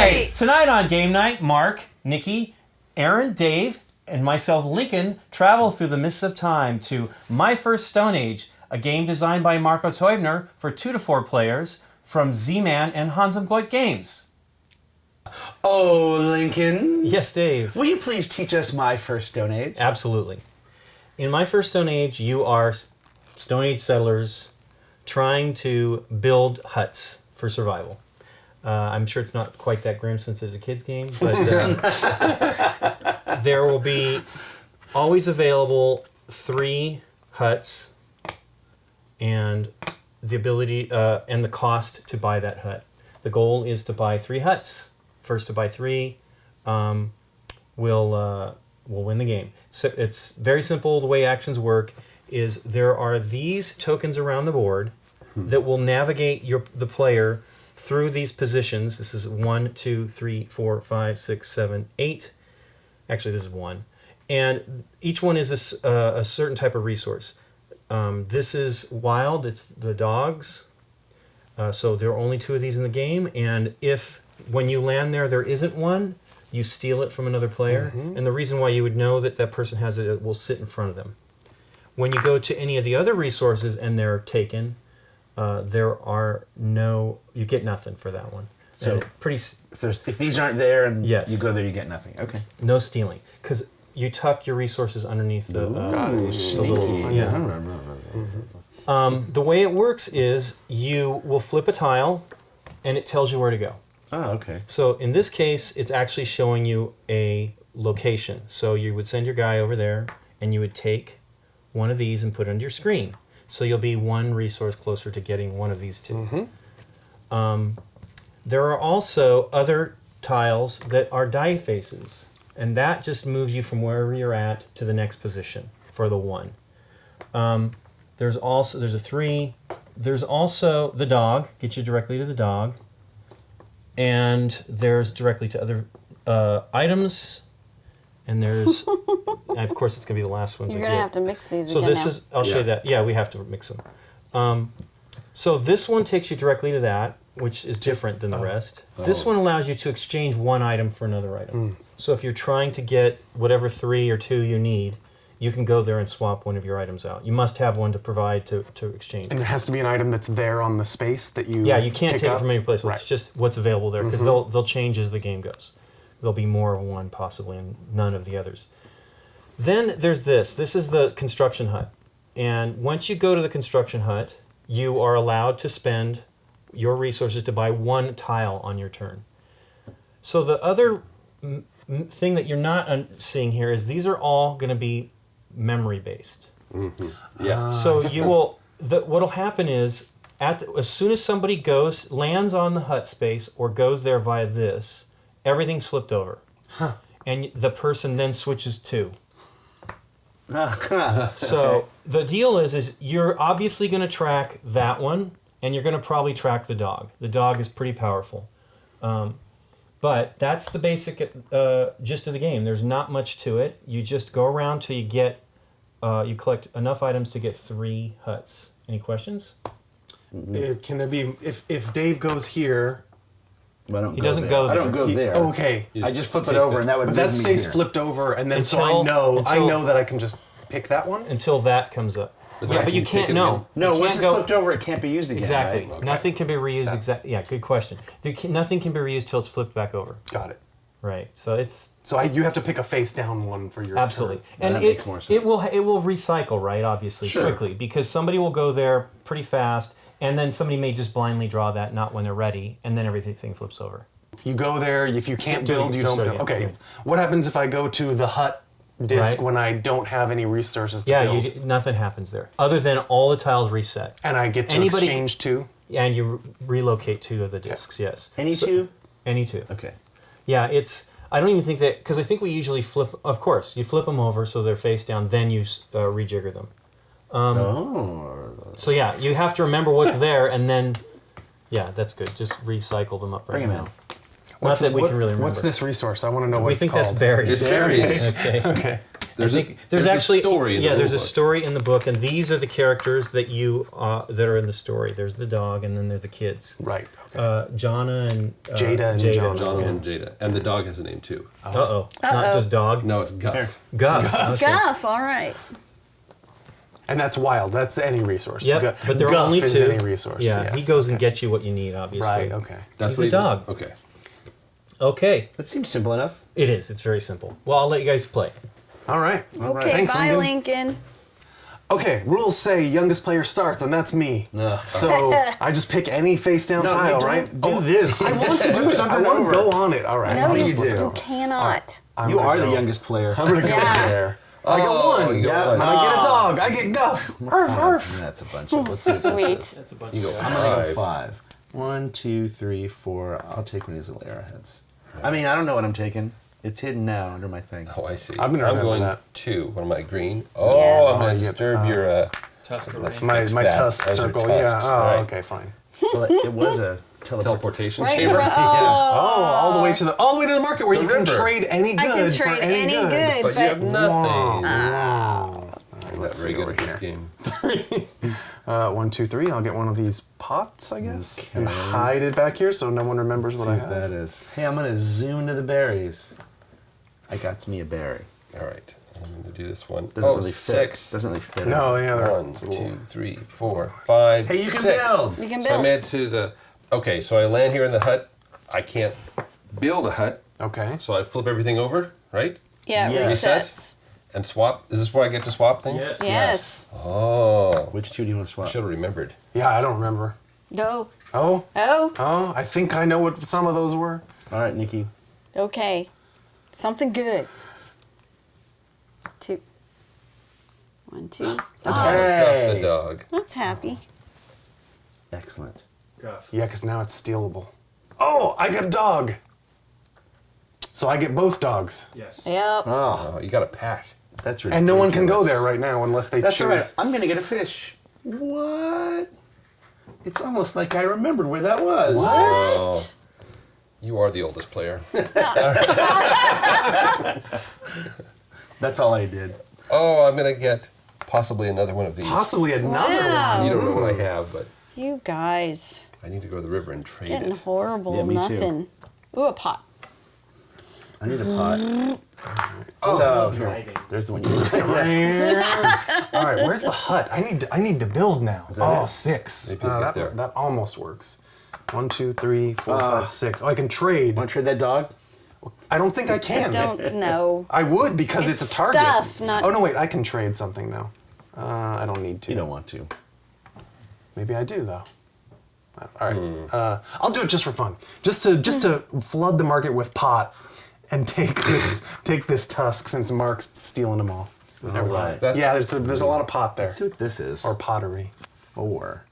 Night! Tonight on Game Night, Mark, Nikki, Aaron, Dave, and myself, Lincoln, travel through the mists of time to My First Stone Age, a game designed by Marco Teubner for 2 to 4 players from Z-Man and Hans & Glück Games. Oh, Lincoln. Yes, Dave. Will you please teach us My First Stone Age? Absolutely. In My First Stone Age, you are Stone Age settlers trying to build huts for survival. I'm sure it's not quite that grim since it's a kid's game, but there will be always available 3 huts and the ability and the cost to buy that hut. The goal is to buy 3 huts. First to buy 3 will win the game. So it's very simple. The way actions work is there are these tokens around the board that will navigate the player through these positions. This is 1, 2, 3, 4, 5, 6, 7, 8. Actually, this is 1. And each one is a certain type of resource. This is wild. It's the dogs. So there are only 2 of these in the game. And if, when you land there isn't one, you steal it from another player. Mm-hmm. And the reason why you would know that that person has it will sit in front of them. When you go to any of the other resources and they're taken, you get nothing for that one. So if these aren't there and you go there, you get nothing. Okay. No stealing, because you tuck your resources underneath the sneaky. The way it works is you will flip a tile, and it tells you where to go. Oh, okay. So in this case, it's actually showing you a location. So you would send your guy over there, and you would take one of these and put it under your screen. So you'll be 1 resource closer to getting one of these 2. Mm-hmm. There are also other tiles that are die faces, and that just moves you from wherever you're at to the next position for the 1. There's a 3. There's also the dog, get you directly to the dog, and there's directly to other items. And there's, of course, it's going to be the last ones. You're going to have to mix these so again this now. is, I'll show you that. Yeah, we have to mix them. So this one takes you directly to that, which is different than the rest. This one allows you to exchange 1 item for another item. So if you're trying to get whatever 3 or 2 you need, you can go there and swap one of your items out. You must have one to provide to exchange. And it has to be an item that's there on the space that you you can't take up? it from any place. It's just what's available there, because they'll change as the game goes. There'll be more of one possibly and none of the others. Then there's this. This is the construction hut. And once you go to the construction hut, you are allowed to spend your resources to buy 1 tile on your turn. So the other thing that you're not seeing here is these are all going to be memory based. Mm-hmm. Yeah. So you will. What'll happen is as soon as somebody lands on the hut space or goes there via this, everything's flipped over, and the person then switches to. So the deal is you're obviously going to track that one, and you're going to probably track the dog. The dog is pretty powerful, but that's the basic gist of the game. There's not much to it. You just go around till you get, you collect enough items to get 3 huts. Any questions? Can there be if Dave goes here? He doesn't go there. I don't go there. Okay. I just flip it over, and that would. But that move me stays here. flipped over, and then so I know that I can just pick that one until that comes up. But you can't know. No, once it's flipped over, it can't be used again. Exactly. Right? Nothing can be reused. Exactly. Yeah. Good question. Nothing can be reused till it's flipped back over. Got it. Right. So it's. So you have to pick a face down one for your absolutely, turn. and that makes more sense. it will recycle, right? Obviously, quickly, because somebody will go there pretty fast, and then somebody may just blindly draw that not when they're ready, and then everything flips over. You go there. If you can't build, you don't build. Again. Okay. What happens if I go to the hut disc when I don't have any resources to build? Nothing happens there other than all the tiles reset. And I get to exchange 2? And you relocate 2 of the discs, yes. Any 2? Any 2. Okay. Yeah, I don't even think that, because I think we usually flip, of course, you flip them over so they're face down, then you rejigger them. So yeah, you have to remember what's there, and then, yeah, that's good. Just recycle them up right now. Not that we can really remember. What's this resource? I want to know what it's called. We think that's berries. It's berries. Okay. Okay. There's actually a story in the there's a book. story in the book, and these are the characters that that are in the story. There's the dog, and then there's the kids. Right. Okay. Jonna and Jada and Jada. Jonna and Jada. And the dog has a name too. It's not just dog. No, it's Guff. Guff. Okay. Guff, all right. And that's wild. That's any resource. Yep, but there are Guff only two. is any resource. Yeah, yes. he goes and gets you what you need, obviously. Right. Okay. That's He's what a he does? dog. Okay. Okay, That seems simple enough. it is. It's very simple. Well, I'll let you guys play. All right. Okay, Thanks, bye, Lincoln. Lincoln. Okay. Rules say youngest player starts, and that's me. Ugh. So I just pick any face down tile, right? Do this. I want to do something. I want to go on it. All right. No, you you do. cannot. I'm You gonna are the go. youngest player. I'm gonna go Yeah. there. I got one. you got one. And I get a dog. I get Guff. Arf, arf. That's a bunch of. Let's see what this is. Sweet. That's a bunch You go I'm gonna go 5. 5. 1, 2, 3, 4. I'll take one of these little arrowheads. I mean, I don't know what I'm taking. It's hidden now under my thing. Oh, I see. I'm gonna remember going that. 2. What am I, green? Yeah. Oh, I'm Oh, going you to get, disturb your... Tusk let's My fix that. tusk Those are circle. tusks, Yeah. Oh, right. okay, fine. Well, it was a Teleportation Right in chamber? front. Oh, all the way to the market where The you can river. trade any good I can for trade any good. good, But you have nothing. Wow. I'm not Let's very see good over at this here. game. 1, 2, 3. I'll get one of these pots, I guess, and Okay. hide it back here so no one remembers Let's what see I what have. that is. Hey, I'm gonna zoom to the berries. I got me a berry. All right. I'm going to do this one. Doesn't Oh, really 6. fit. Doesn't really fit. No, yeah, they're 1, 2, 3, 4, 5, Hey, you can 6. build. You can So I build. made to the... Okay, so I land here in the hut. I can't build a hut, Okay. so I flip everything over, right? Yeah, it Yeah. Reset? resets. And swap. Is this where I get to swap things? Yes. Yes. Oh. Which two do you want to swap? Should have remembered. Yeah, I don't remember. No. Oh, Oh, I think I know what some of those were. All right, Nikki. okay. Something good. 2. 1, 2. Guff Hey. the dog. That's happy. Excellent. Yeah, because now it's stealable. Oh, I got a dog. So I get both dogs. Yes. Yep. Oh, Oh, you got a pack. that's ridiculous. And no one can go there right now unless they That's choose. all right. I'm gonna get a fish. What? It's almost like I remembered where that was. Oh. You are the oldest player. That's all I did. Oh, I'm going to get possibly another one of these. Possibly another Wow. one. You don't know what I have, but You guys. I need to go to the river and trade Getting it. horrible. Yeah, me too. Nothing. Ooh, a pot. I need a pot. Oh, Driving. There's the one you All right, where's the hut? I need to build now. that Oh, it? 6. Maybe you'll get there. That almost works. 1, 2, 3, 4, 5, 6. Oh, I can trade. Want to trade that dog? I don't think I can. Don't know. I would because it's, It's a target. stuff, not- Oh no, wait! I can trade something now. I don't need to. You don't want to. Maybe I do though. All right. I'll do it just for fun, just to flood the market with pot, and take this tusk since Mark's stealing them all. All right. That's- Yeah, there's a lot of pot there, Let's see what this is. or pottery. 4.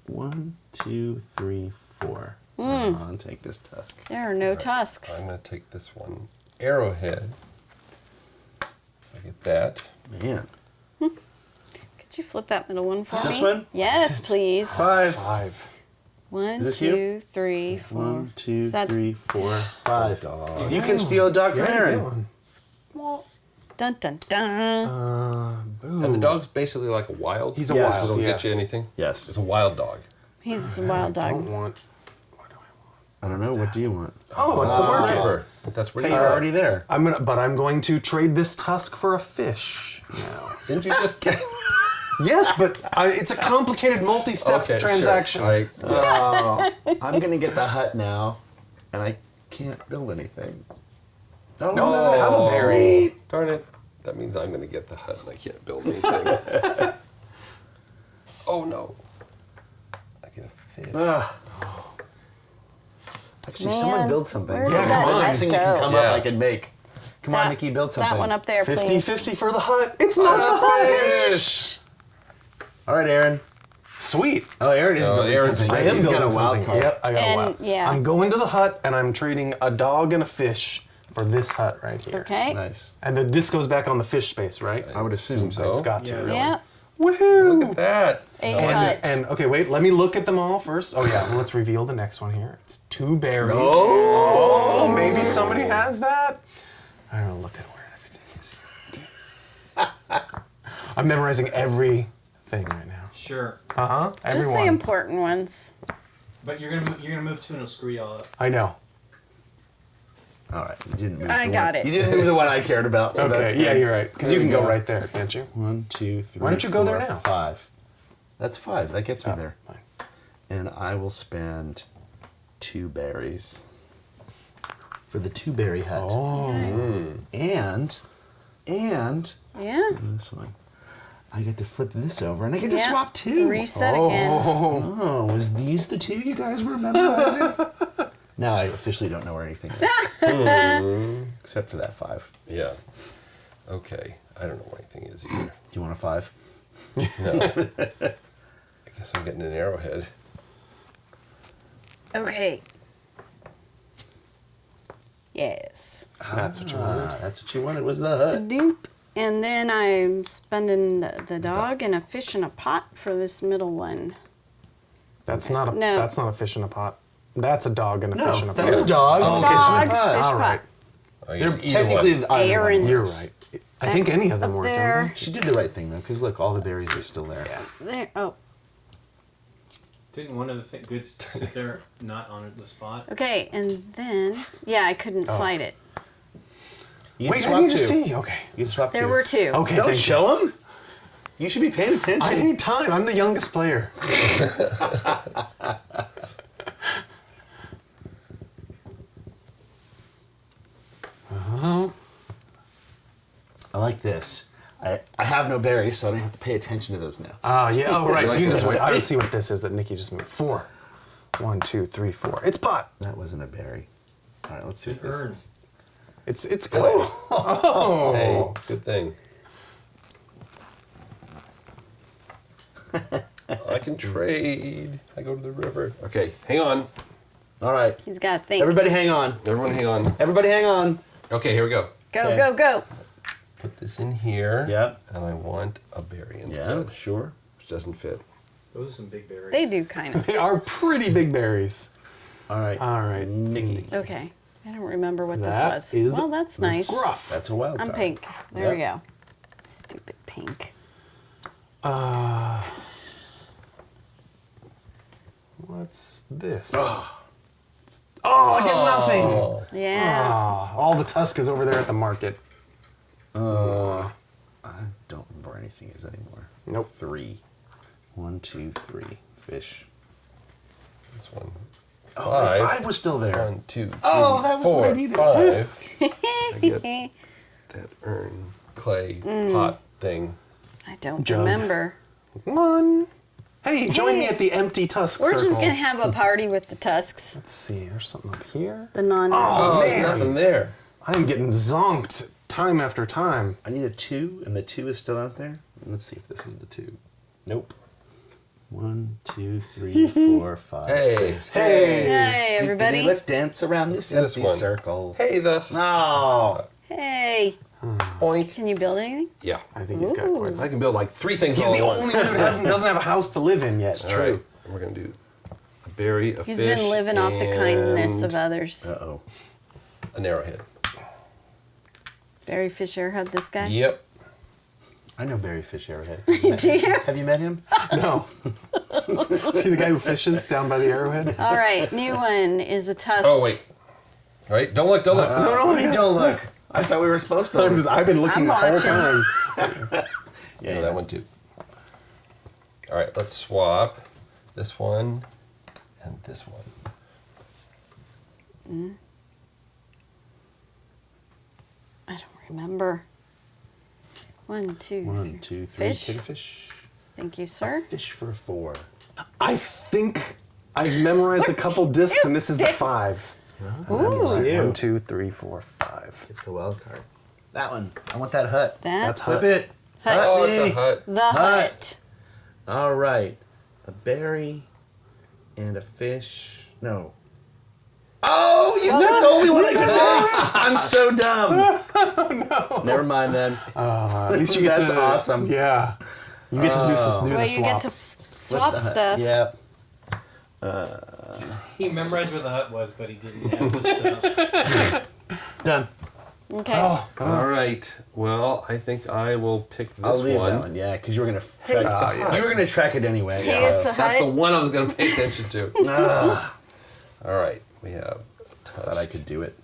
1, 2, 3, 4. Hmm. Come on, take this tusk. There are no tusks. I'm going to take this one. Arrowhead. So I get that. Man. Could you flip that middle one for me? This one? Yes, please. 5. 1, Is this 2, 3, 4. 1, 2, Is that- 3, 4, 5. Dog. You can steal a dog from Yeah, Aaron. good one. Dun dun dun. And the dog's basically like a wild. He's a Yes. wild. So it'll yes. get you anything. Yes. It's a wild dog. He's a wild I dog. don't want. I don't know. What do you want? Oh, it's the market. River. That's where Hey, you you're are. already there. But I'm going to trade this tusk for a fish now. Didn't you just get? Yes, but it's a complicated multi-step Okay, transaction. Sure. I'm going to get the hut now, and I can't build anything. Oh, No, have a berry. Darn it. That means I'm going to get the hut and I can't build anything. Oh no. I get a fish. Actually, Man, someone build something. where's Yeah, that The hut next thing you go? can come Yeah. up, I can make. Come on, Nikki, build something. That one up there, 50-50 please. for the hut. It's not a fish. All right, Aaron. Sweet. Oh, Aaron is No, building Aaron's something. I am He's got building a wild something. card. Yep, I got a And, wild. yeah. I'm going to the hut and I'm trading a dog and a fish for this hut right here. Okay. Nice. And then this goes back on the fish space, right? I would assume so. It's got to. Yeah. Really. Yeah. Woohoo! Look at that. A And, hut. and okay, wait. Let me look at them all first. Oh yeah, well, let's reveal the next one here. It's 2 berries. Oh! Maybe somebody has that. I'm gonna look at where everything is. I'm memorizing everything right now. Sure. Uh-huh. Just the Everyone. important ones. But you're gonna move two and it'll screw you all up. I know. All right, you didn't move. I the got one. it. You didn't move the one I cared about. So that's Okay, yeah, good. you're right. Because There you can we go right there, can't you? 1, 2, 3. Why don't you go there 4, now? 5. That's 5. That gets me Oh, there. fine. And I will spend 2 berries for the 2-berry hut. Oh. And Yeah. this one. I get to flip this over, and I get to Yeah. swap 2. Reset again. Oh, was these the 2 you guys were memorizing? Now I officially don't know where anything is. Except for that 5. Yeah. Okay. I don't know what anything is either. Do you want a 5? No. I guess I'm getting an arrowhead. Okay. Yes. That's what you wanted. That's what you wanted, was the hut. Doop. And then I'm spending the dog and a fish in a pot for this middle one. That's not a No. that's not a fish in a pot. That's a dog and a fish in a pot. that's a dog. Oh, and a okay, fish in a Dog, pot. fish All pot. right. Oh, They're either technically one. the either Aaron. one You're works. right. I think any of them Up work, there. don't they? She did the right thing though, because look, all the berries are still there. There. Oh. Didn't one of the goods sit there not on the spot? Okay. And then, yeah, I couldn't slide it. You can Wait, swap I need to 2. see. Okay. You can swap 2. There were 2. Okay, Don't thank show them. You should be paying you. attention. I need time. I'm the youngest player. I like this. I have no berries, so I don't have to pay attention to those now. Yeah. Oh, right. like You can that just one? wait. I see what this is that Nikki just moved. 4. 1, 2, 3, 4. It's pot. That wasn't a berry. All right, let's see An what this urn. is. It's clay. Oh. Hey, good thing. I can trade. I go to the river. Okay, hang on. All right, He's got to think. everybody, hang on. Everyone, hang on. Everybody, hang on. Okay, here we go. Go, Okay. go, go. Put this in here. Yep. And I want a berry Yeah, instead, sure. which doesn't fit. Those are some big berries. They do kind of. They are pretty big berries. All right. All right. Nikki. Okay. I don't remember what this That was. is Well, that's nice. Gruff. That's a wild I'm card. pink. There we Yep. go. Stupid pink. What's this? I get nothing. Oh, Yeah. All the tusk is over there at the market. I don't remember where anything is anymore. Nope. 3. 1, 2, 3. Fish. this one. Oh, the 5. 5 was still there. 1, 2, 3, Oh, that was what I 4, needed. 5. I get that urn clay pot thing. I don't Jug. remember. Come on. Hey, join me Hey. at the empty tusk We're circle. just going to have a party with the tusks. Let's see, there's something up here. The non Oh, Oh, man. there's nothing there. I'm getting zonked time after time. I need a 2, and the 2 is still out there. Let's see if this is the 2. Nope. 1, 2, 3, 4, 5, Hey. 6. Hey. Hey, everybody. Let's dance around this do this empty one. circle. Hey, the No. Hey. point. Can you build anything? Yeah. I think he's got Ooh. quite I can build like 3 things He's all the at only once. one who doesn't have a house to live in yet. All right, and we're going to do a berry, a He's fish, been living off the kindness and of others. Uh-oh. an arrowhead. Barry Fisher had this guy. Yep. I know Barry Fish Arrowhead. Do you? Have you met him? No. See the guy who fishes down by the arrowhead? All right, new one is a tusk. Oh, wait. Right? Don't look, don't look. No, don't look. I thought we were supposed to. I've been looking I'm the whole watching. time. Yeah, No, that one too. All right, let's swap this one and this one. I don't remember. 1, 2, 1, 3. 2, 3. Fish. Take a fish. Thank you, sir. Fish for 4. I think I've memorized a couple discs, and this is the 5. Ooh. You. 1, 2, 3, 4, 5. It's the wild card. That one. I want that hut. That's That hut. Flip it. Hut. Oh, me. it's a hut. the hut. All right. A berry and a fish. No. Oh, you took the only one I could make. I'm so dumb. No. Never mind then. At least you get That's to. awesome. Yeah. You get to do Well, the you swap. get to swap stuff. Yeah. He memorized where the hut was, but he didn't have the stuff. Done. Okay. Oh, All right. Well, I think I will pick this I'll leave one. that one. Yeah, because you were gonna Hey, track. You were gonna track it anyway. Hey, it's a That's the hut. one I was going to pay attention to. Ah, All right. We have thought I could do it.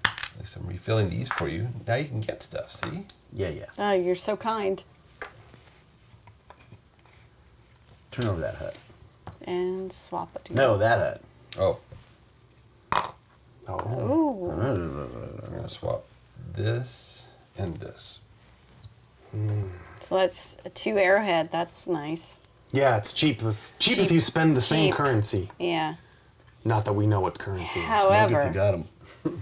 At least I'm refilling these for you. Now you can get stuff, see? Yeah, yeah. Oh, you're so kind. Turn over that hut. And swap it. No, that hut. Oh, Oh. Ooh. I'm going to swap this and this. So that's a 2 arrowhead. That's nice. Yeah, it's cheap. Cheap if you spend the same Cheap. currency. Yeah. Not that we know what currency is. If you However, got them.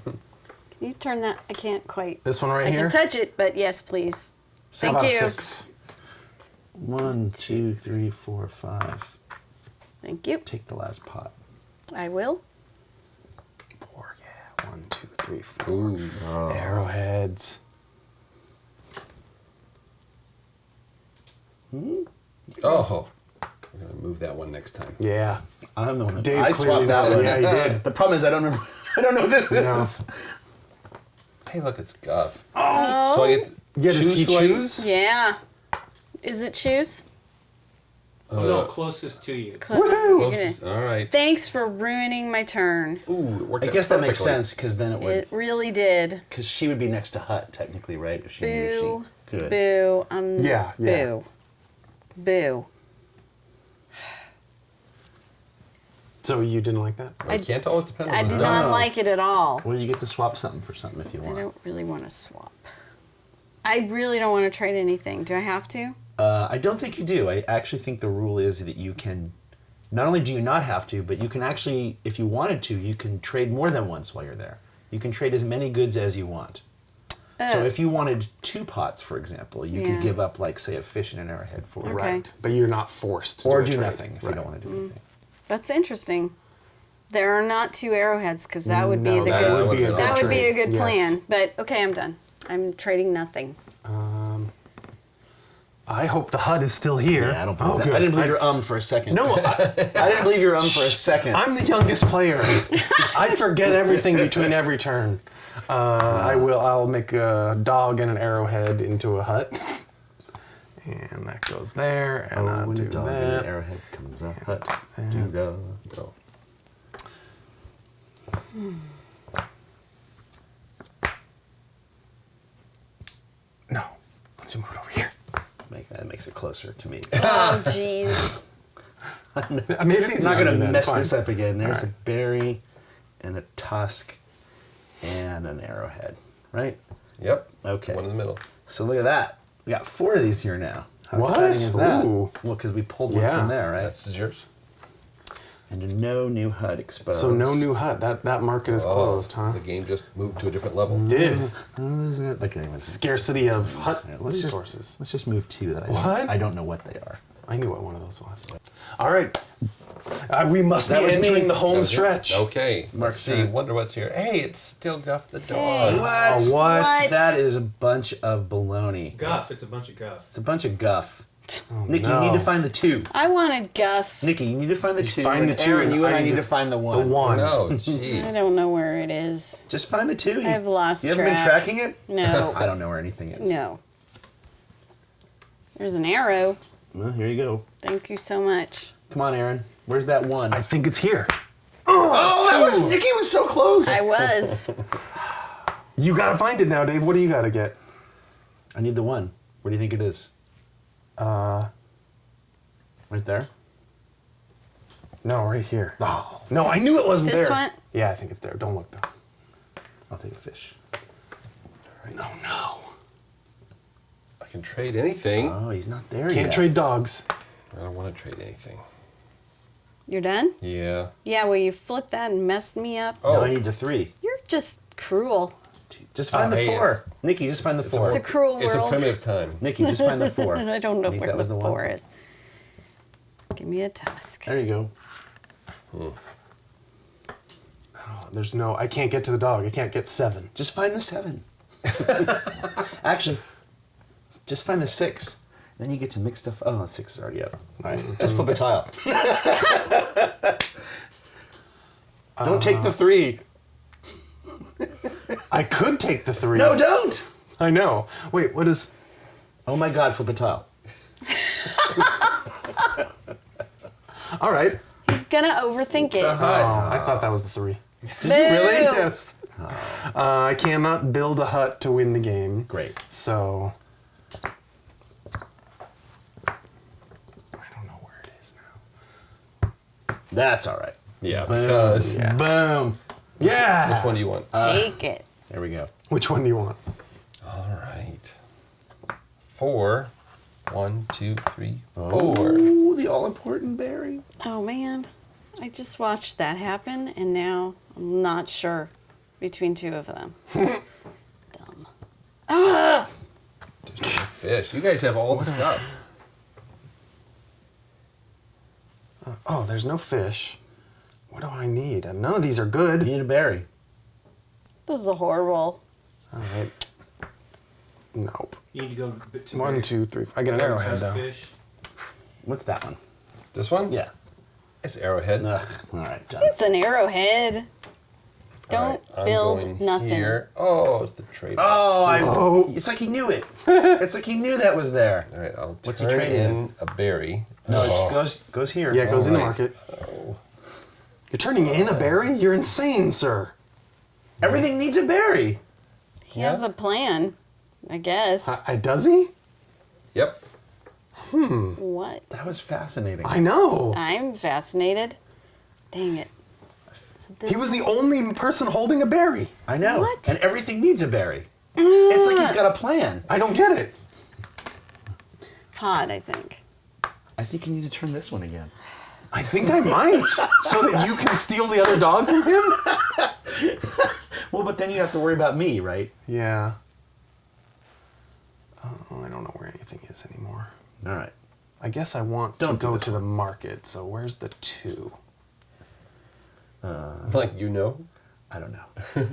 can you turn that? I can't quite. This one right I here? can touch it, but yes, please. How Thank about you. 6? 1, 2, 3, 4, 5. Thank you. Take the last pot. I will. 4, yeah. 1, 2, 3, 4. Ooh. Arrowheads. Oh. We're going to move that one next time. Yeah. I'm the one that Dave I clearly swapped that did. one. Yeah, he did. The problem is I don't remember. I don't know what this No. is. Hey, look, it's Guff. Oh. So I get to Yeah, does he who I- choose? Yeah. Is it shoes? No, closest to you. Closest. All right. Thanks for ruining my turn. Ooh, it worked I out guess that makes perfectly. sense because then it would. It really did. Because she would be next to Hut technically, right? If she knew Boo. she could. Boo. Yeah, yeah. Boo. Boo. So you didn't like that? I can't always depend on I those did not dice. like it at all. Well, you get to swap something for something if you I want. don't really want to swap. I really don't want to trade anything. Do I have to? I don't think you do. I actually think the rule is that you can. Not only do you not have to, but you can actually, if you wanted to, you can trade more than once while you're there. You can trade as many goods as you want. So if you wanted 2 pots, for example, you Yeah. could give up, like, say, a fish and an arrowhead for it. Okay. Right. But you're not forced to Or do do a trade. nothing if you don't want to do anything. That's interesting. There are not 2 arrowheads because that would be No, the that good. would be a good That would be a trade. good Yes. plan. But okay, I'm done. I'm trading nothing. I hope the HUD is still here. Yeah, I don't believe that. good. I didn't believe your for a second. No, I didn't believe your for a second. I'm the youngest player. I forget everything between every turn. I'll make a dog and an arrowhead into a hut. And that goes there, and I'll when do the dog and that. the arrowhead comes up, Hut. Do go, go. No, let's move it over here. That makes it closer to me. Oh, jeez. I made it easy. I'm not going on to you then, mess fine. this up again. There's All right. a berry and a tusk and an arrowhead, right? Yep. Okay. One in the middle. So look at that. We got 4 of these here now. How What? exciting is that? Ooh. Well, because we pulled one Yeah. from there, right? That's yours. And no new HUD exposed. So no new hut. That market is closed, huh? The game just moved to a different level. Did. Look at it. Scarcity of hut Let's resources. Let's just move 2 that What? I don't know what they are. I knew what one of those was. All right. We must That be was me. entering the That home was it? stretch. Okay. Mark Let's see. turn. Wonder what's here. Hey, it's still Guff the dog. What? What? That is a bunch of baloney. Guff. It's a bunch of guff. It's a bunch of guff. Oh, Nikki, no. you need to find the 2. I wanted Guff. Nikki, you need to find the 2. find and the 2, Aaron, you and I I need need to- to find the 1. The 1. No, I jeez. don't know where it is. Just find the 2. I've lost You haven't been track. tracking it? No. I don't know where anything is. No. There's an arrow. Well, here you go. Thank you so much. Come on, Aaron. Where's that 1? I think it's here. Oh, that was Nikki was so close. I was. You gotta find it now, Dave. What do you gotta get? I need the 1. Where do you think it is? Right there. No, right here. Oh, No, I knew it wasn't This there. one? Yeah, I think it's there. Don't look though. I'll take a fish. No, no. I can trade anything. Oh, he's not there yet. Can't trade dogs. I don't want to trade anything. You're done? Yeah. Yeah, well, you flipped that and messed me up. No, Oh, I need the 3. You're just cruel. Just find the hey, 4. it's- Nikki, just find the 4. It's a cruel it's a world. primitive time. Nikki, just find the 4. I don't know think where that was the the 1. 4 is. Give me a tusk. There you go. Oh, there's no. I can't get to the dog. I can't get 7. Just find the 7. Actually, just find the 6. Then you get to mix stuff. Oh, the 6 is already up. All right, just flip a tile. Don't take the 3. I could take the 3. No, don't. I know. Wait, what is... Oh my God, flip a tile. All right. He's gonna overthink it. Oh, I thought that was the 3. Did you really? Yes. I cannot build a hut to win the game. Great. So... I don't know where it is now. That's all right. Yeah, because... Yeah. Boom. Yeah! Which one do you want? Take it. There we go. Which one do you want? All right. 4. 1, 2, 3, 4. Oh, the all-important berry. Oh man, I just watched that happen, and now I'm not sure between 2 of them. Dumb. Ah! There's no fish. You guys have all the stuff. Oh, there's no fish. What do I need? None of these are good. You need a berry. This is horrible. All right. Nope. You need to go to 1, 2, 3. I get an arrowhead though. fish. What's that one? This one? Yeah. It's arrowhead. Ugh. All right, done. It's an arrowhead. Don't All right, I'm build going nothing. Here. Oh, it's the trade. Oh, it's like he knew it. It's like he knew that was there. All right, I'll What's he turn trading in a berry. No, Oh. it goes here. Yeah, it goes in the All right. market. Oh. You're turning in a berry? You're insane, sir. Everything needs a berry. He has a plan, I guess. Does he? Yep. What? That was fascinating. I know. I'm fascinated. Dang it. So this He was the only person holding a berry. I know. What? And everything needs a berry. It's like he's got a plan. I don't get it. pod, I think. I think you need to turn this one again. I think I might. So that you can steal the other dog from him? Well, but then you have to worry about me, right? Yeah. Oh, I don't know where anything is anymore. All right. I guess I want Don't to do go this to the one. market. So where's the 2? Like you know. I don't know.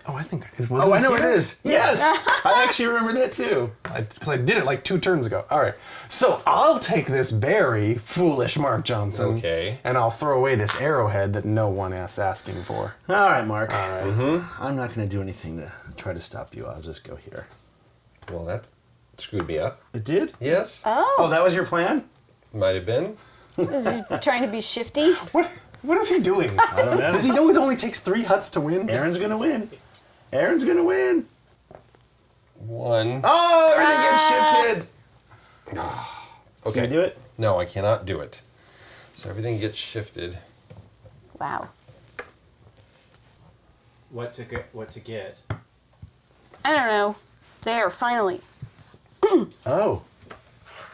Oh, I think it was. Oh, I know it is. Yes. I actually remember that too. Because I did it like 2 turns ago. All right. So I'll take this berry, foolish Mark Johnson. Okay. And I'll throw away this arrowhead that no one is asking for. All right, Mark. All right. I'm not going to do anything to try to stop you. I'll just go here. Well, that screwed me up. It did? Yes. Oh, that was your plan? Might have been. Is he trying to be shifty? What is he doing? I don't know. Does he know it only takes 3 huts to win? Aaron's going to win. Aaron's going to win. 1. Oh, everything gets shifted. Okay. Can you do it? No, I cannot do it. So everything gets shifted. Wow. What to get? I don't know. There, finally. Oh.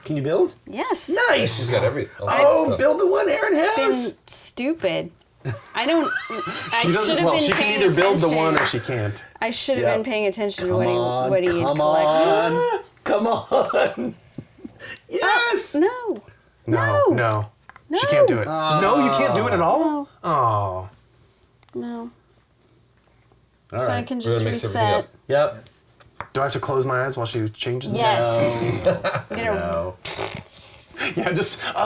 Can you build? Yes. He's Nice. got everything. Oh, build the one Aaron Been has. stupid. I don't. I She should doesn't. have Well, been she can paying either build attention. the one or she can't. I should have Yep. been paying attention to Come what he had on. collected. Come on. Yes. No. No. She can't do it. No, you can't do it at all? No. Oh. No. All So I right. can We're just gonna mix everything reset. up. Yep. Do I have to close my eyes while she changes them? Yes. I'm gonna- No. Yeah,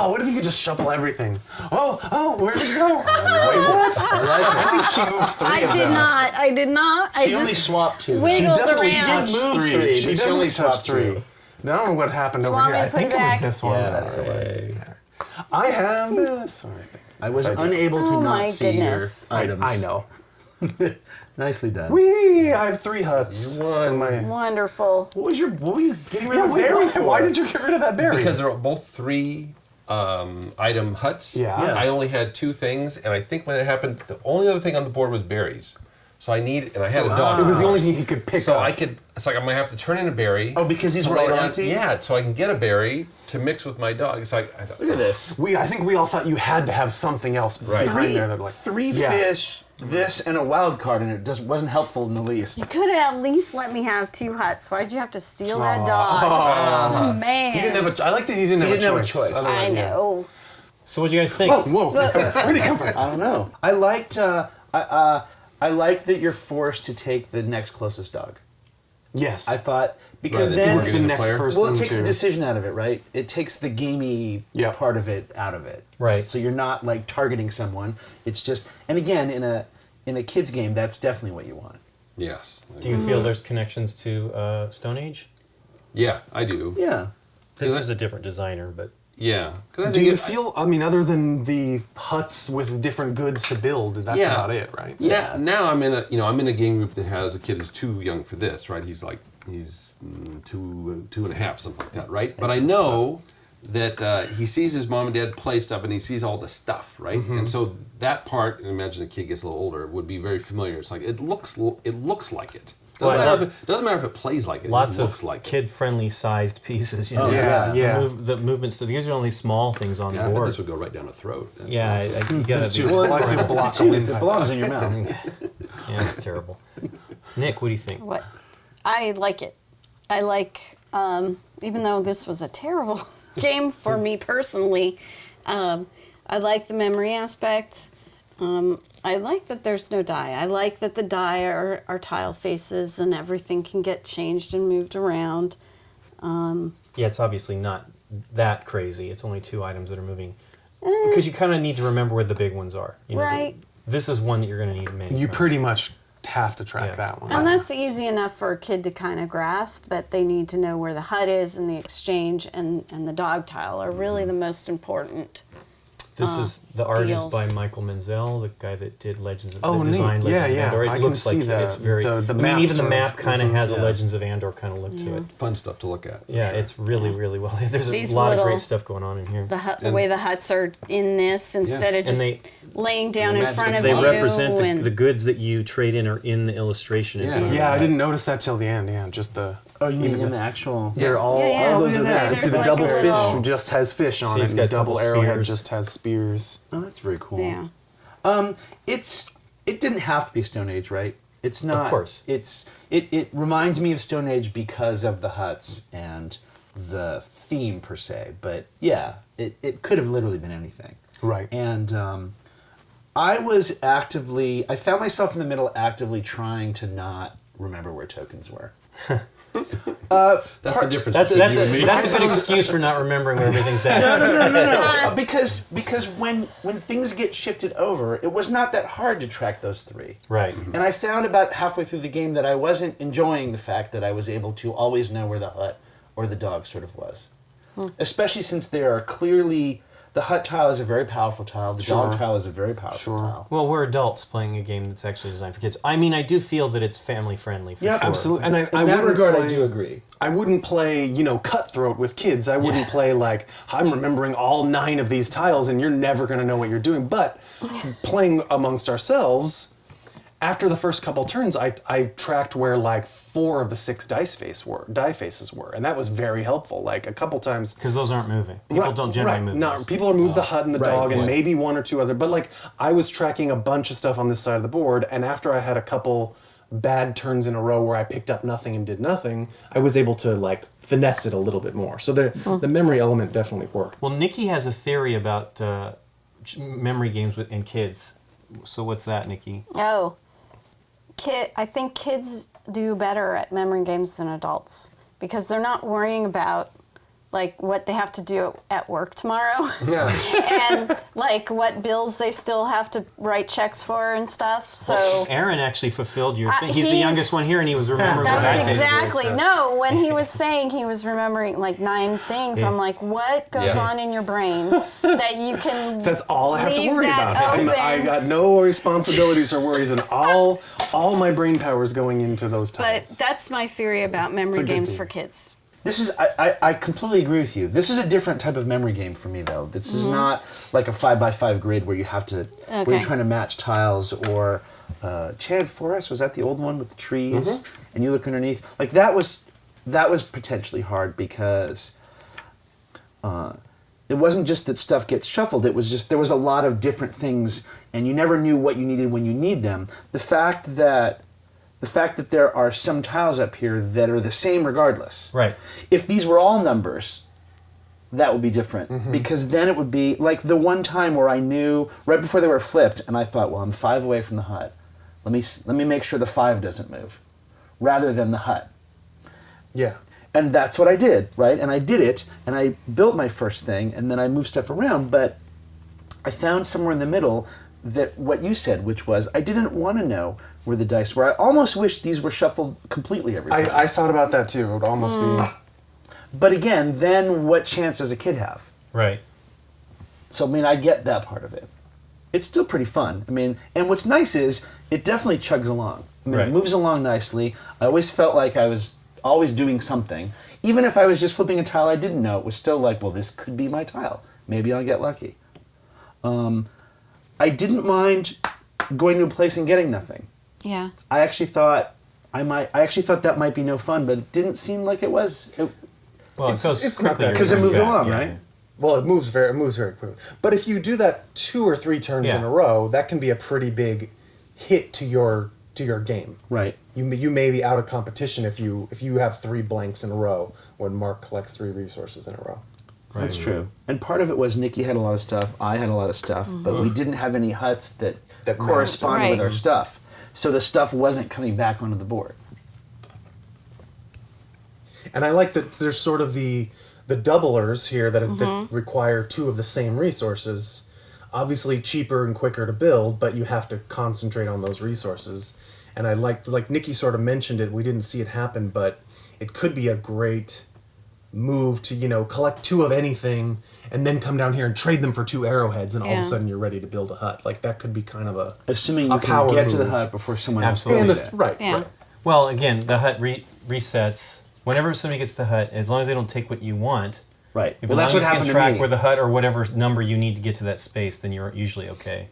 what if you could just shuffle everything? Oh, where'd it go? Wait, what? I think she moved 3 I of did them. not. I did not. She I only just swapped 2. wiggled She definitely around. touched Moved 3. three, She but she definitely only touched swapped 3. 2. I don't know what happened you over want here. me I to put think it it was back? this one. Yeah, that's the one. I have this. Or I think. I was I do. unable to Oh not my see goodness. your items. I know. Nicely done. Whee! I have 3 huts. You won. For my... Wonderful. What were you getting rid Yeah, of the wait, berry why, for? why did you get rid of that berry? Because they're both 3 item huts. Yeah. Yeah. I only had 2 things, and I think when it happened, the only other thing on the board was berries. So I had a dog. it was the only thing he could pick So up. it's like I'm gonna have to turn in a berry. Oh, because he's to right load on to you? Yeah, so I can get a berry to mix with my dog. It's like Look at this. I think we all thought you had to have something else behind there. That like, Three yeah. fish, this, and a wild card, and it wasn't helpful in the least. You could have at least let me have 2 huts. Why'd you have to steal that dog? Oh, man. He didn't have I like that he didn't, didn't have, have a a choice. choice. I know. So what do you guys think? Whoa. Where'd he come from? I don't know. I liked. I liked that you're forced to take the next closest dog. Yes. I thought because Rather then than the the next player? person well, it takes to... the decision out of it, right? It takes the gamey Yep. part of it out of it. Right. So you're not like targeting someone. It's just, and again, in a kids game, that's definitely what you want. Yes. Do you feel there's connections to Stone Age? Yeah, I do. Yeah. This is a different designer, but Yeah. 'Cause I Do think you feel? I mean, other than the huts with different goods to build, that's Yeah. about it, right? Yeah. Now I'm in a game group that has a kid who's too young for this, right? He's two and a half, something like that, right? But I know that he sees his mom and dad play stuff, and he sees all the stuff, right? And so that part, and imagine the kid gets a little older, would be very familiar. It's like it looks like it. Doesn't matter if it plays like it. lots it just looks of like it. kid-friendly sized pieces. You know? Yeah. The movements. So these are only small things on Yeah, the I bet board. this would go right down the throat. That's Yeah, awesome. you gotta It's be. too- well, it's a block It's of a tooth. wind It pipe. belongs in your mouth. Yeah, it's terrible. Nick, what do you think? What? I like it. I like, even though this was a terrible game for me personally, I like the memory aspect. I like that there's no die. I like that the die are tile faces and everything can get changed and moved around. Yeah, it's obviously not that crazy. It's only 2 items that are moving. Because you kind of need to remember where the big ones are. You know, Right. This is one that you're going to need many You times. pretty much have to track Yeah. that one. And that's easy enough for a kid to kind of grasp that they need to know where the hut is and the exchange and the dog tile are really the most important. This is the artist deals. by Michael Menzel, the guy that did Legends of Oh, that designed neat. Yeah, Legends of yeah. Andor. It I can looks like see the- it's very. the I mean, map even the sort map of- kind of has yeah. a Legends of Andor kind of look to it. Fun stuff to look at. for Yeah, sure. it's really, really well. There's a These lot of little- great stuff going on in here. The way the huts are in this instead of And just they- laying down in Imagine front if of They you. represent and the goods that you trade in are in the illustration. Yeah. inside. Yeah, I didn't notice that till the end. Yeah, just the. Oh, you mean in the actual? They're all. Yeah, yeah. all Look those at are that. there. There's See, the like double a fish little- just has fish on See, it. it's And got the double double arrowhead spears. just has spears. Oh, that's very cool. Yeah. It didn't have to be Stone Age, right? It's not. Of course. It reminds me of Stone Age because of the huts and the theme per se. But yeah, it could have literally been anything. Right. And I found myself in the middle actively trying to not remember where tokens were. That's the difference That's between that's you and me. that's a good excuse for not remembering where everything's at. No, because when things get shifted over, it was not that hard to track those 3. Right. And I found about halfway through the game that I wasn't enjoying the fact that I was able to always know where the hut or the dog sort of was. Especially since there are clearly, the hut tile is a very powerful tile, the Sure. dog tile is a very powerful tile. Well, we're adults playing a game that's actually designed for kids. I mean, I do feel that it's family friendly for Yeah, sure. Absolutely. And I In that wouldn't regard, I play- do agree. I wouldn't play, Cutthroat with kids. I wouldn't play like, I'm remembering all 9 of these tiles and you're never going to know what you're doing. But playing amongst ourselves, after the first couple turns, I tracked where like 4 of the 6 die faces were. And that was very helpful. Like a couple times. Because those aren't moving. People don't generally move No, those. people are moved the hut and the Right, dog and right. maybe 1 or 2 other. But like I was tracking a bunch of stuff on this side of the board, and after I had a couple bad turns in a row where I picked up nothing and did nothing, I was able to like finesse it a little bit more. So the memory element definitely worked. Well, Nikki has a theory about memory games and kids. So what's that, Nikki? Oh, I think kids do better at memory games than adults because they're not worrying about like what they have to do at work tomorrow and like what bills they still have to write checks for and stuff. So Aaron actually fulfilled your thing. He's the he's- youngest one here, and he was remembering what that's I exactly no. When he was saying he was remembering like 9 things, I'm like, what goes Yeah. on in your brain that you can? That's all I have to leave worry that about. I open. got no responsibilities or worries, and all my brain power is going into those But tiles. that's my theory about a memory good games thing. for kids. This is I completely agree with you. This is a different type of memory game for me though. This is not like a 5x5 grid where you have to where Okay. you're trying to match tiles or Chad Forest, was that the old one with the trees? And you look underneath. Like that was potentially hard because it wasn't just that stuff gets shuffled, it was just there was a lot of different things and you never knew what you needed when you need them. The fact that there are some tiles up here that are the same regardless. Right. If these were all numbers, that would be different. Because then it would be like the one time where I knew right before they were flipped, and I thought, well, I'm 5 away from the hut. Let me make sure the 5 doesn't move, rather than the hut. Yeah. And that's what I did, right? And I did it, and I built my first thing, and then I moved stuff around. But I found somewhere in the middle that what you said, which was I didn't want to know where the dice were. I almost wish these were shuffled completely every time. I thought about that too. It would almost be. But again, then what chance does a kid have? Right. So I mean, I get that part of it. It's still pretty fun. I mean, and what's nice is it definitely chugs along. I mean, Right. it moves along nicely. I always felt like I was always doing something. Even if I was just flipping a tile I didn't know, it was still like, well, this could be my tile. Maybe I'll get lucky. I didn't mind going to a place and getting nothing. Yeah. I actually thought that might be no fun, but it didn't seem like it was. Well, It's- it goes it's not quickly that Because it comes moved back, along, yeah. right? Well, it moves very quickly. But if you do that 2 or 3 turns Yeah. in a row, that can be a pretty big hit to your game. Right. You may be out of competition if you have 3 blanks in a row when Mark collects 3 resources in a row. That's true. And part of it was Nikki had a lot of stuff, I had a lot of stuff, but we didn't have any huts that corresponded with Right. our stuff. So the stuff wasn't coming back onto the board. And I like that there's sort of the doublers here that require 2 of the same resources. Obviously cheaper and quicker to build, but you have to concentrate on those resources. And I like Nikki sort of mentioned it, we didn't see it happen, but it could be a great move to, collect 2 of anything and then come down here and trade them for 2 arrowheads and all of a Yeah. sudden you're ready to build a hut. Like that could be kind of a Assuming a you can power get to the move. hut before someone Absolutely. And else this, does that. right, Yeah. right. Well, again, the hut resets whenever somebody gets to the hut. As long as they don't take what you want, Right. if Well, that's as what long as you happened can to track me. where the hut or whatever number you need to get to that space, then you're usually okay.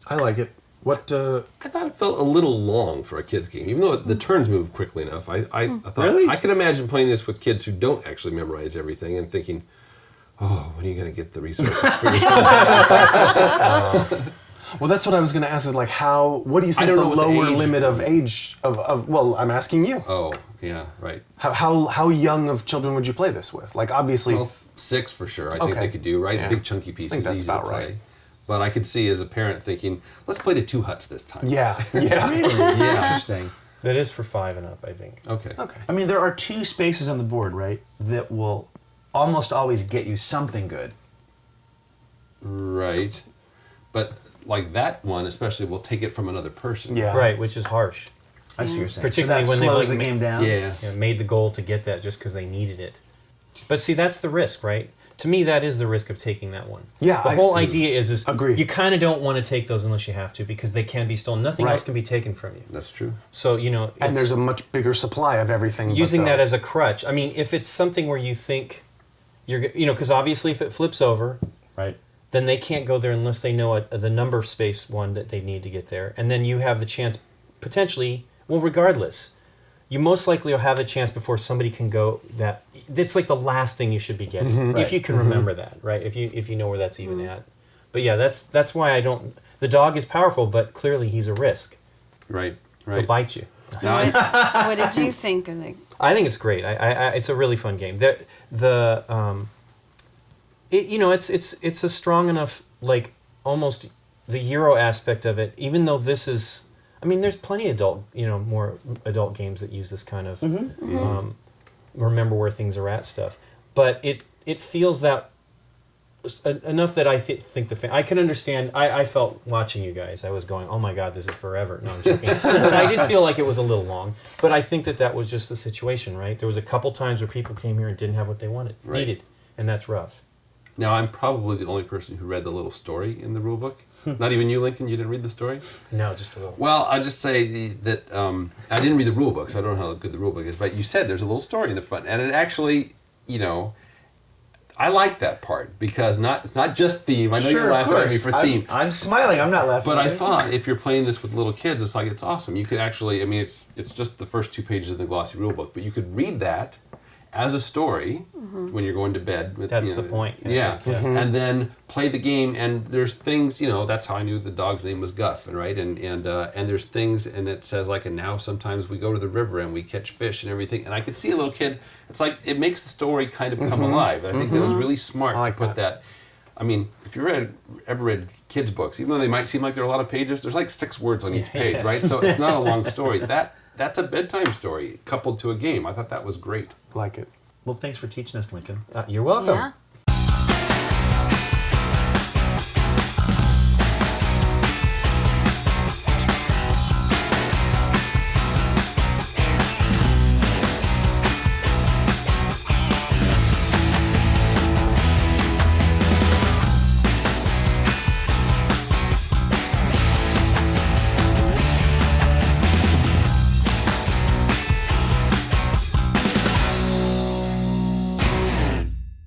I like it. What I thought it felt a little long for a kid's game, even though the turns moved quickly enough. I thought Really? I could imagine playing this with kids who don't actually memorize everything and thinking, "Oh, when are you going to get the resources for your Well, that's what I was going to ask. Is like what do you I think don't the know what the lower age- limit of age of? Well, I'm asking you. Oh, yeah, right. How young of children would you play this with? Like obviously, Well, 6 for sure. I think Okay. they could do right. Yeah. Big chunky pieces, I think that's easy to about play. right. But I could see as a parent thinking, "Let's play to 2 huts this time." yeah. yeah. Interesting. That is for 5 and up, I think. Okay. Okay. I mean, there are 2 spaces on the board, right, that will almost always get you something good. Right. But like that one, especially, will take it from another person. Yeah. Right, which is harsh. I see what you're saying. Particularly so when that they, slows like, the game down. Yeah. Made the goal to get that just because they needed it. But see, that's the risk, right? To me, that is the risk of taking that one. Yeah, The whole idea is Agree. you kind of don't want to take those unless you have to because they can be stolen. Nothing Right. else can be taken from you. That's true. So, And it's there's a much bigger supply of everything. using but that those. as a crutch. I mean, if it's something where you think because obviously if it flips over, Right. then they can't go there unless they know the number space one that they need to get there. And then you have the chance, potentially, well, regardless, you most likely will have a chance before somebody can go that. It's like the last thing you should be getting, if you can remember that, right? If you know where that's even at. But yeah, that's why I don't. The dog is powerful, but clearly he's a risk. Right. He'll Right. bite you. Now, I, What did you think of the? I think it's great. It's a really fun game. It's a strong enough, like almost the Euro aspect of it. Even though this is, I mean, there's plenty of more adult games that use this kind of remember where things are at stuff. But it feels that enough that I think I can understand. I felt watching you guys. I was going, oh my god, this is forever. No, I'm joking. But I did feel like it was a little long. But I think that was just the situation, right? There was a couple times where people came here and didn't have what they needed, and that's rough. now I'm probably the only person who read the little story in the rule book. Not even you, Lincoln. You didn't read the story. No, just a little. Well, I'll just say that I didn't read the rule book, so I don't know how good the rule book is. But you said there's a little story in the front, and it actually, I like that part because it's not just theme. I know you're laughing at me for theme, I'm smiling. I'm not laughing. but at I it. thought if you're playing this with little kids, it's awesome. You could actually, I mean, it's just the first 2 pages of the glossy rule book, but you could read that as a story when you're going to bed. That's the point. Yeah, Yeah. and then play the game. And there's things, that's how I knew the dog's name was Guff, right? And there's things, and it says like, and now sometimes we go to the river and we catch fish and everything. And I could see a little kid. It's like it makes the story kind of come alive. I think that was really smart I like to put that. I mean, if you ever read kids' books, even though they might seem like there are a lot of pages, there's like 6 words on each page, right? So it's not a long story. That's a bedtime story coupled to a game. I thought that was great. like it. Well, thanks for teaching us, Lincoln. You're welcome. Yeah.